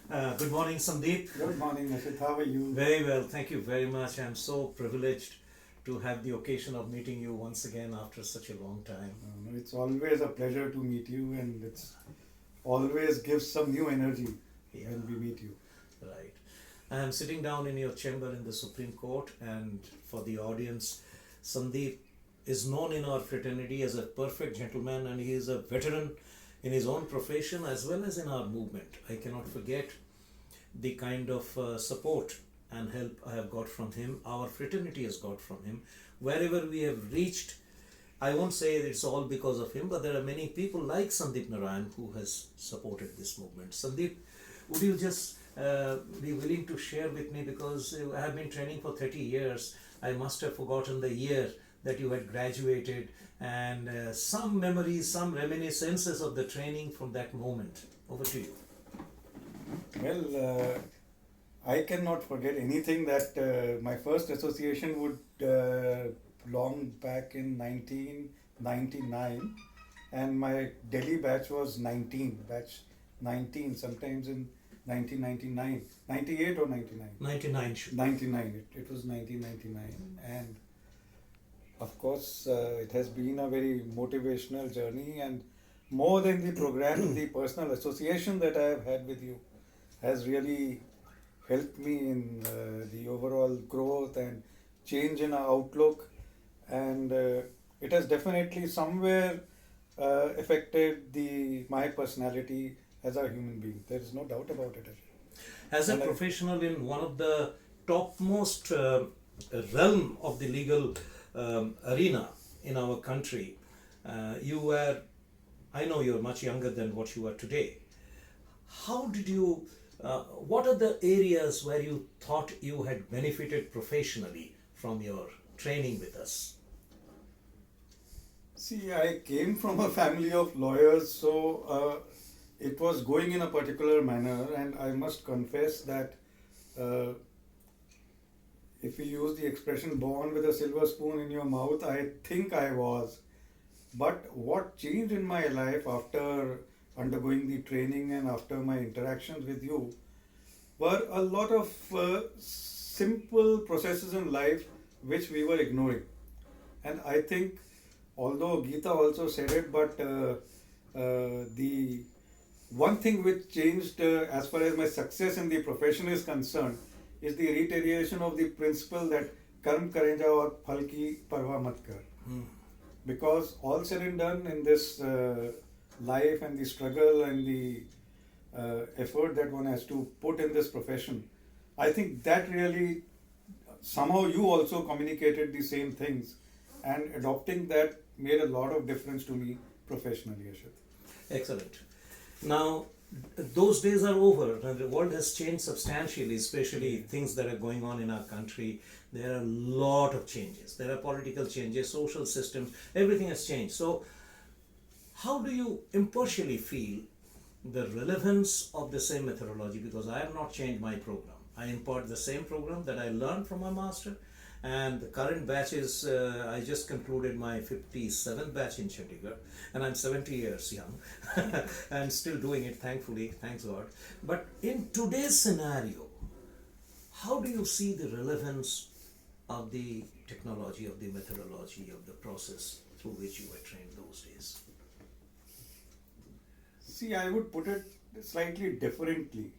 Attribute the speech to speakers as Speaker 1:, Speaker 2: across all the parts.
Speaker 1: Good morning, Sandeep.
Speaker 2: Good morning, Ashit. How are you?
Speaker 1: Very well, thank you very much. I'm so privileged to have the occasion of meeting you once again after such a long time.
Speaker 2: It's always a pleasure to meet you, and it's always gives some new energy
Speaker 1: Yeah,
Speaker 2: when we meet you.
Speaker 1: right. I'm sitting down in your chamber in the Supreme Court, and for the audience, Sandeep is known in our fraternity as a perfect gentleman, and he is a veteran in his own profession as well as in our movement. I cannot forget the kind of support and help I have got from him, our fraternity has got from him. Wherever we have reached, I won't say it's all because of him, but there are many people like Sandeep Narayan who has supported this movement. Sandeep, would you just be willing to share with me, because I have been training for 30 years, I must have forgotten the year that you had graduated, and some memories, some reminiscences of the training from that moment. Over to you.
Speaker 2: Well, I cannot forget anything that my first association would belong back in 1999, and my Delhi batch was batch 19, sometimes in 1999, 98 or 99.
Speaker 1: 99 should.
Speaker 2: 99, it was 1999, and of course, it has been a very motivational journey, and more than the program, the personal association that I have had with you has really helped me in the overall growth and change in our outlook, and it has definitely somewhere affected my personality as a human being. There is no doubt about it.
Speaker 1: As a
Speaker 2: And
Speaker 1: professional in one of the topmost realm of the legal arena in our country, you were, I know you're much younger than what you are today. How did you, what are the areas where you thought you had benefited professionally from your training with us?
Speaker 2: See, I came from a family of lawyers, so it was going in a particular manner, and I must confess that uh, if we use the expression born with a silver spoon in your mouth, I think I was. But what changed in my life after undergoing the training and after my interactions with you were a lot of simple processes in life which we were ignoring. And I think, although Geeta also said it, but the one thing which changed as far as my success in the profession is concerned is the reiteration of the principle that karm karenja aur phal ki parwa mat kar. Because all said and done in this life and the struggle and the effort that one has to put in this profession, I think that really somehow you also communicated the same things, and adopting that made a lot of difference to me professionally, Ashit.
Speaker 1: Excellent. Now, those days are over, and the world has changed substantially, especially things that are going on in our country. There are a lot of changes. There are political changes, social systems, everything has changed. So, how do you impartially feel the relevance of the same methodology? Because I have not changed my program. I impart the same program that I learned from my master, and the current batch is, I just concluded my 57th batch in Chandigarh, and I'm 70 years young and still doing it, thankfully, thanks God. But in today's scenario, how do you see the relevance of the technology, of the methodology, of the process through which you were trained those days?
Speaker 2: See, I would put it slightly differently.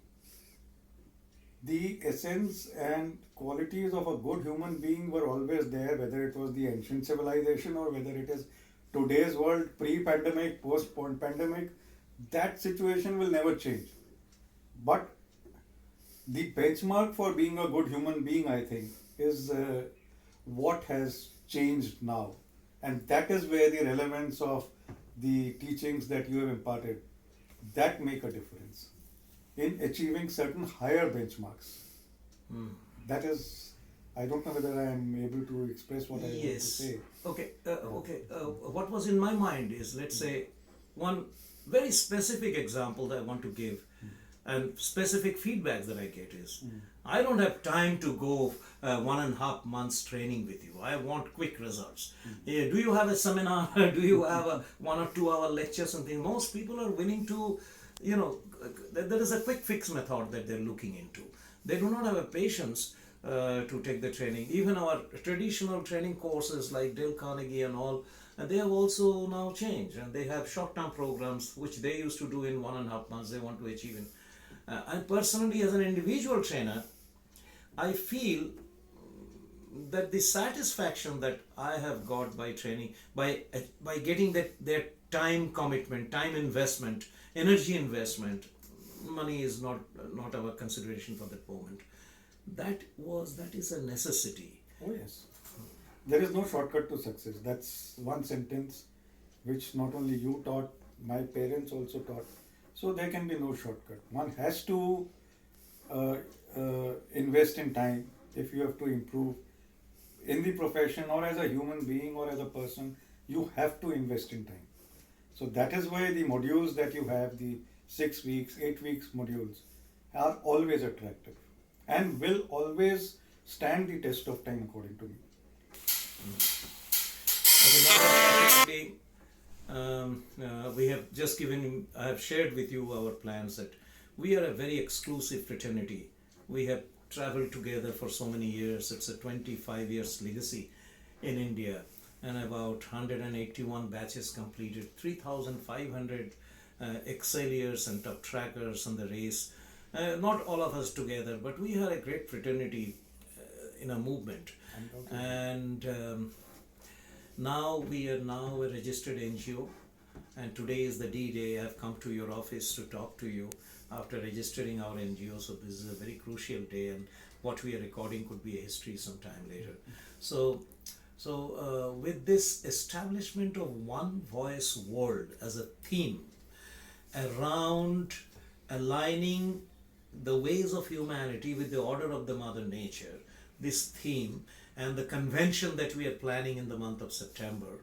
Speaker 2: The essence and qualities of a good human being were always there, whether it was the ancient civilization or whether it is today's world, pre-pandemic, post-pandemic. That situation will never change. But the benchmark for being a good human being, I think, is what has changed now. And that is where the relevance of the teachings that you have imparted, that make a difference in achieving certain higher benchmarks. That is, I don't know whether I am able to express what I want to
Speaker 1: Yes.
Speaker 2: say.
Speaker 1: Okay. What was in my mind is, let's say, one very specific example that I want to give, and specific feedback that I get is, I don't have time to go 1.5 months training with you. I want quick results. Do you have a seminar? Do you have a 1 or 2 hour lecture? Something. Most people are willing to you know, there is a quick fix method that they're looking into. They do not have a patience to take the training. Even our traditional training courses like Dale Carnegie and all, and they have also now changed, and they have short-term programs which they used to do in 1.5 months. They want to achieve in. And personally, as an individual trainer, I feel that the satisfaction that I have got by training, by getting that their time commitment, time investment, energy investment, money is not our consideration for that moment. That is a necessity.
Speaker 2: Oh yes. There is no shortcut to success. That's one sentence which not only you taught, my parents also taught. So there can be no shortcut. One has to invest in time if you have to improve in the profession or as a human being or as a person. You have to invest in time. So that is why the modules that you have, the 6 weeks, 8 weeks modules, are always attractive and will always stand the test of time, according to me.
Speaker 1: Okay, now unfortunately, we have just given, I have shared with you our plans that we are a very exclusive fraternity. We have traveled together for so many years. It's a 25 years legacy in India, and about 181 batches completed, 3,500 excellers and top trackers on the race. Not all of us together, but we are a great fraternity in a movement. And now we are now a registered NGO, and today is the D-Day. I have come to your office to talk to you after registering our NGO. So this is a very crucial day, and what we are recording could be a history sometime later. So with this establishment of one voice world as a theme around aligning the ways of humanity with the order of the Mother Nature, this theme and the convention that we are planning in the month of September,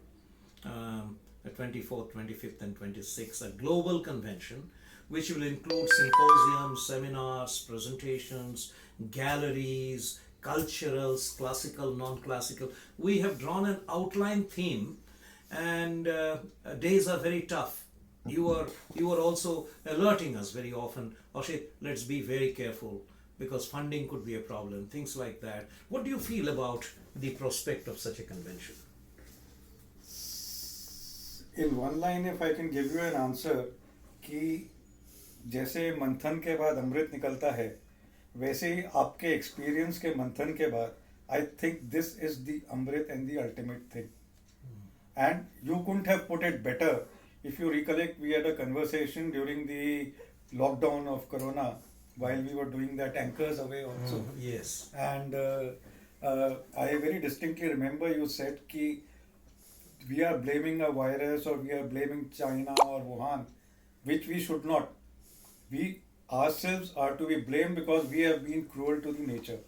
Speaker 1: the 24th, 25th and 26th, a global convention which will include symposiums, seminars, presentations, galleries, culturals, classical, non-classical. We have drawn an outline theme, and days are very tough. You are also alerting us very often, Ashit, let's be very careful because funding could be a problem, things like that. What do you feel about the prospect of such a convention?
Speaker 2: In one line, if I can give you an answer, कि जैसे मंथन के बाद अमृत निकलता है, वैसे ही आपके experience के मंथन के बाद, I think this is the Amrit and the ultimate thing. And you couldn't have put it better. If you recollect, we had a conversation during the lockdown of Corona while we were doing that Anchors Away also.
Speaker 1: Yes.
Speaker 2: And I very distinctly remember you said कि we are blaming a virus or we are blaming China or Wuhan, which we should not. We ourselves are to be blamed because we have been cruel to the nature.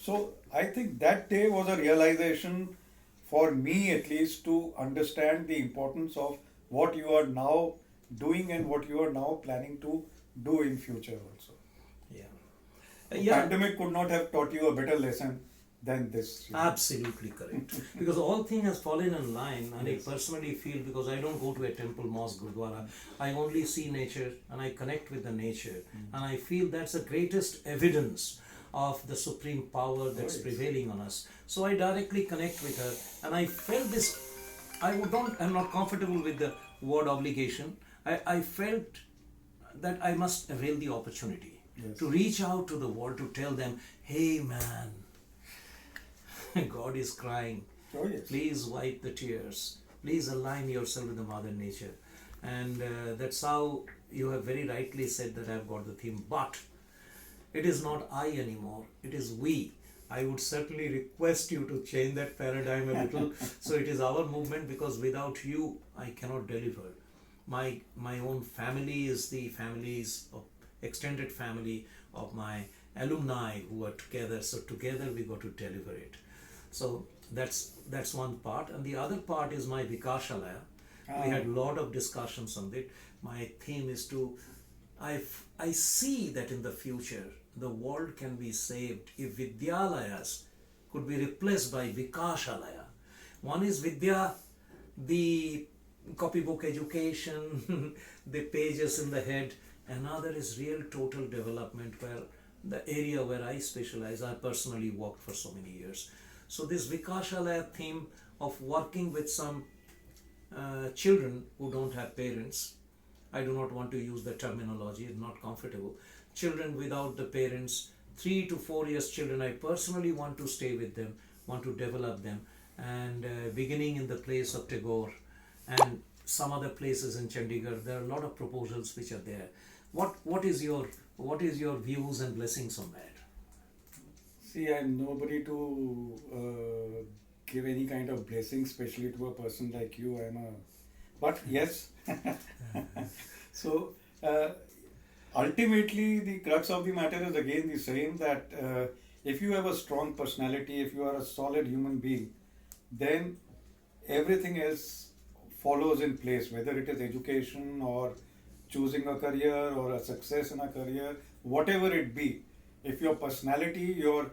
Speaker 2: So I think that day was a realization for me at least to understand the importance of what you are now doing and what you are now planning to do in future also.
Speaker 1: Yeah.
Speaker 2: The pandemic could not have taught you a better lesson than this.
Speaker 1: Absolutely correct. Because all thing has fallen in line, and yes. I personally feel, because I don't go to a temple, mosque, gurdwara, I only see nature and I connect with the nature, and I feel that's the greatest evidence of the supreme power that's prevailing on us. So I directly connect with her, and I felt this. I'm not comfortable with the word obligation. I felt that I must avail the opportunity to reach out to the world, to tell them, hey man, God is crying. Please wipe the tears. Please align yourself with the Mother Nature. And that's how you have very rightly said that I've got the theme. But it is not I anymore. It is we. I would certainly request you to change that paradigm a little. So it is our movement, because without you, I cannot deliver. My own family is the families of extended family of my alumni who are together. So together we got to deliver it. So that's one part. And the other part is my Vikashalaya. We had a lot of discussions on it. My theme is to, I see that in the future, the world can be saved if Vidyalayas could be replaced by Vikashalaya. One is Vidya, the copybook education, the pages in the head, Another is real total development, where the area where I specialize, I personally worked for so many years. So this Vikashalaya theme of working with some children who don't have parents, I do not want to use the terminology, it's not comfortable. Children without the parents, 3 to 4 years children, I personally want to stay with them, want to develop them, and beginning in the place of Tagore and some other places in Chandigarh, there are a lot of proposals which are there. What is your views and blessings on that?
Speaker 2: See, I'm nobody to give any kind of blessing, especially to a person like you. But yes. So ultimately, the crux of the matter is again the same, that if you have a strong personality, if you are a solid human being, then everything else follows in place, whether it is education or choosing a career or a success in a career, whatever it be. If your personality, your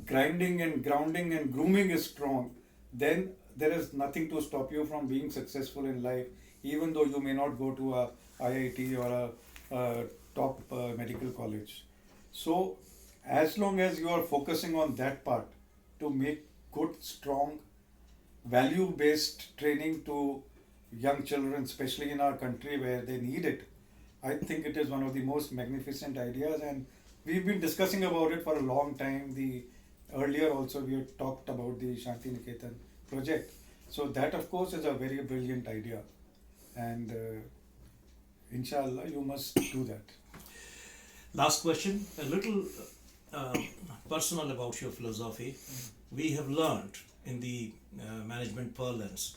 Speaker 2: grinding and grounding and grooming is strong, then there is nothing to stop you from being successful in life, even though you may not go to a IIT or a top medical college. So, as long as you are focusing on that part to make good, strong, value-based training to young children, especially in our country where they need it, I think it is one of the most magnificent ideas, and we've been discussing about it for a long time. The earlier also we had talked about the Shanti Niketan project. So that of course is a very brilliant idea, and inshallah you must do that.
Speaker 1: Last question, a little personal about your philosophy. We have learned in the management parlance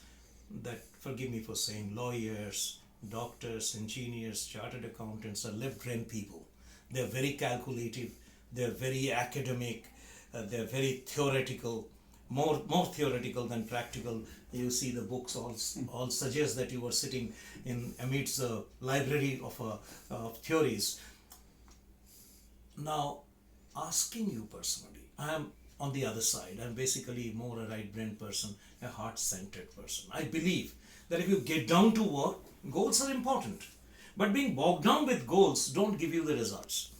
Speaker 1: that, forgive me for saying, lawyers, doctors, engineers, chartered accountants are left-brain people. They're very calculative, they're very academic, they're very theoretical, more theoretical than practical. You see the books all suggest that you are sitting in amidst the library of theories. Now, asking you personally, I am on the other side. I'm basically more a right-brain person, a heart-centered person. I believe that if you get down to work, goals are important. But being bogged down with goals don't give you the results.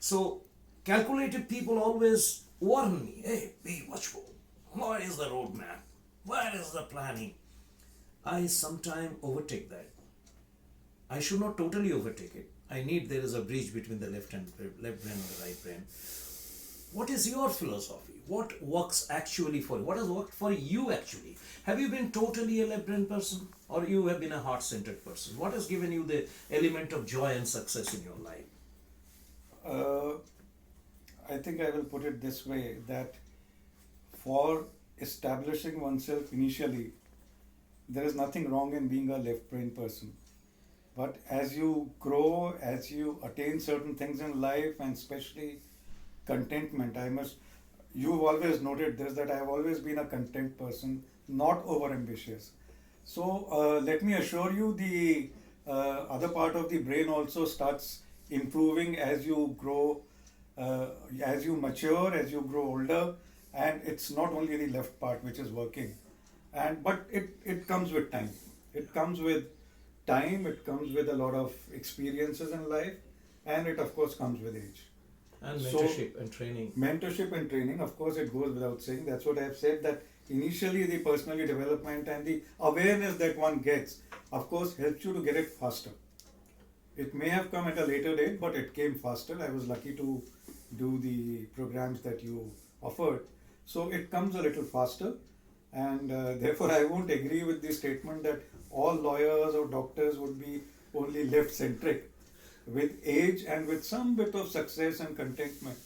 Speaker 1: So, calculated people always warn me, hey, be watchful. Where is the roadmap? Where is the planning? I sometimes overtake that. I should not totally overtake it. There is a bridge between the left brain and the right brain. What is your philosophy? What works actually for you? What has worked for you actually? Have you been totally a left brain person, or you have been a heart-centered person? What has given you the element of joy and success in your life?
Speaker 2: I think I will put it this way, that for establishing oneself initially, there is nothing wrong in being a left brain person. But as you grow, as you attain certain things in life, and especially contentment, you've always noted this, that I've always been a content person, not over ambitious. So let me assure you, the other part of the brain also starts improving as you grow, as you mature, as you grow older, and it's not only the left part which is working. But it comes with time. It comes with time, it comes with a lot of experiences in life, and it of course comes with age.
Speaker 1: And mentorship and training.
Speaker 2: Mentorship and training, of course, it goes without saying. That's what I have said, that initially the personal development and the awareness that one gets, of course, helps you to get it faster. It may have come at a later date, but it came faster. I was lucky to do the programs that you offered. So it comes a little faster, and therefore I won't agree with the statement that all lawyers or doctors would be only left-centric. With age and with some bit of success and contentment,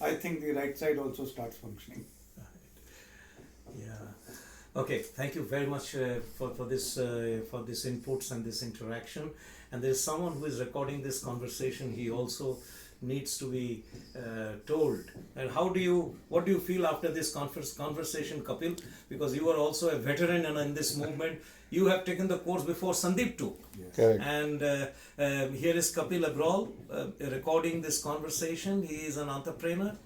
Speaker 2: I think the right side also starts functioning.
Speaker 1: Yeah. Okay. Thank you very much for this inputs and this interaction. And there is someone who is recording this conversation. He also needs to be told. And what do you feel after this conversation, Kapil? Because you are also a veteran in this movement. You have taken the course before Sandeep too.
Speaker 2: Yes.
Speaker 3: Correct.
Speaker 1: And here is Kapil Agrawal recording this conversation. He is an entrepreneur,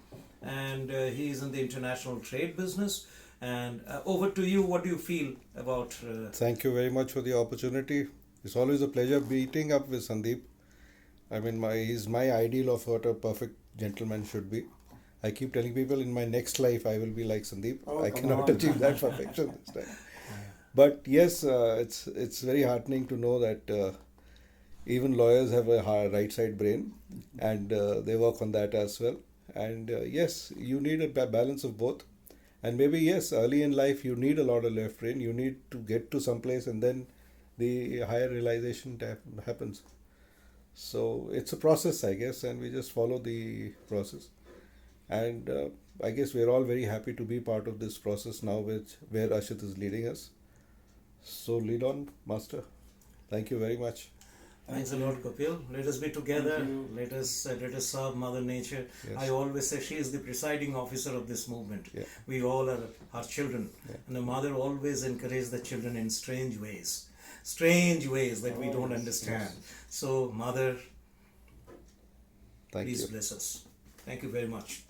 Speaker 1: and he is in the international trade business. And over to you, what do you feel about...
Speaker 3: Thank you very much for the opportunity. It's always a pleasure meeting up with Sandeep. I mean, he's my ideal of what a perfect gentleman should be. I keep telling people in my next life I will be like Sandeep.
Speaker 2: Oh,
Speaker 3: I
Speaker 2: come
Speaker 3: cannot
Speaker 2: on.
Speaker 3: achieve that perfection this time. But yes, it's very heartening to know that even lawyers have a right side brain, and they work on that as well. And yes, you need a balance of both. And maybe yes, early in life you need a lot of left brain. You need to get to some place, and then the higher realization happens. So it's a process, I guess, and we just follow the process. And I guess we're all very happy to be part of this process now, which where Ashit is leading us. So lead on, Master. Thank you very much.
Speaker 1: Thanks a lot, Kapil. Let us be together.
Speaker 2: Thank you.
Speaker 1: Let us serve Mother Nature.
Speaker 3: Yes.
Speaker 1: I always say she is the presiding officer of this movement.
Speaker 3: Yeah.
Speaker 1: We all are her children,
Speaker 3: Yeah.
Speaker 1: and the mother always encourages the children in strange ways that we
Speaker 2: Oh,
Speaker 1: don't
Speaker 2: yes,
Speaker 1: understand.
Speaker 2: yes.
Speaker 1: So, Mother,
Speaker 3: Thank
Speaker 1: please
Speaker 3: you.
Speaker 1: bless us. Thank you very much.